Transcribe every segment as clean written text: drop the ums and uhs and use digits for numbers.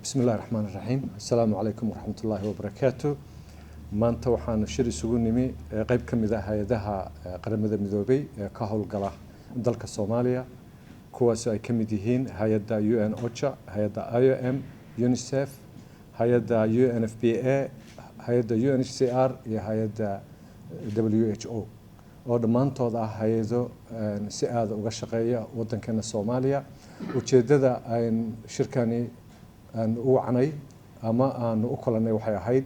بسم الله الرحمن الرحيم السلام عليكم ورحمة الله وبركاته maanta waxaan shir isugu nimi qayb ka mid ah hay'adaha qaramada midoobay ee ka howlgala dalka Soomaaliya kuwaas ay ka mid yihiin hay'adda UN OCHA, hay'adda IOM, UNICEF, hay'adda UNFPA, hay'adda UNHCR iyo hay'adda WHO oo dhammaantood ah hay'ado si aad uga shaqeeya waddankeena Soomaaliya ujeedada ay shirkani u wacnay ama aan u kulanay waxay ahayd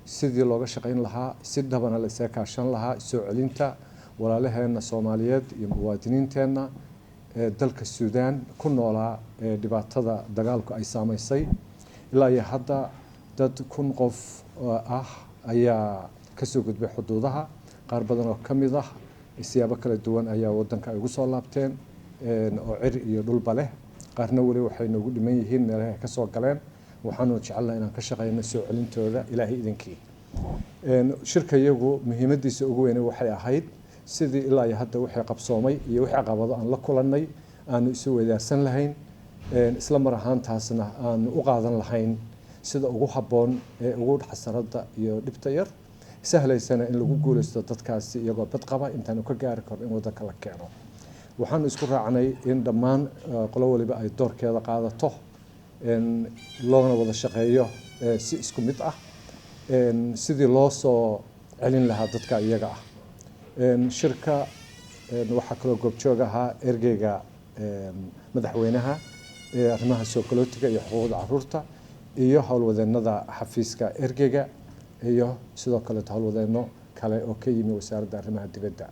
sidii looga shaqeyn lahaa si dhabana la isaga kaashan lahaa soo celinta walaalaheena Soomaaliyeed iyo muwaadiniinteena ee dalka Suudaan ku noolaa ee dhibaatada dagaalku ay saameysay ilaa iyo hadda dad 1000 qof ah ayaa ka soo gudbay xuduudaha qaar badan oo kamid ah siyaabo kala duwan ayaa waddanka ugu soo laabteen oo cir iyo dhulba leh qaarna wali waxay noogu dhiman yihiin meelaha ka soo galeen waxaanu jecelnahay inaan ka shaqeyno soo celintooda ilaahay idinkii shirkayagu muhiimadiisa ugu weyn waxay ahayd sidii ilaa iyo hadda wixii qabsoomay iyo wixii caqabado aan la kulanay aanu isu wadaagsan lahayn isla mar ahaantaasna aanu u qaadan lahayn sida ugu habboon ee ugu xasarada iyo dhibta yar sahlaysana in lagu guuleysto dadkaasi iyagoo bad qaba intaan ka gaari karo in waddanka la keeno waxaanu isku raacnay in dhammaan qolo waliba ay doorkeeda qaadato loona wada shaqeeyo si isku mid ah sidii loo soo celin lahaa dadka iyaga ah shirka waxa kale oo goobjoog ahaa ergeyga madaxweynaha ee arrimaha soo galootiga iyo xuquuqda carruurta iyo howlwadeennada xafiiska ergeyga iyo sidoo kale howlwadeenno kale oo ka yimi wasaaradda arrimaha dibadda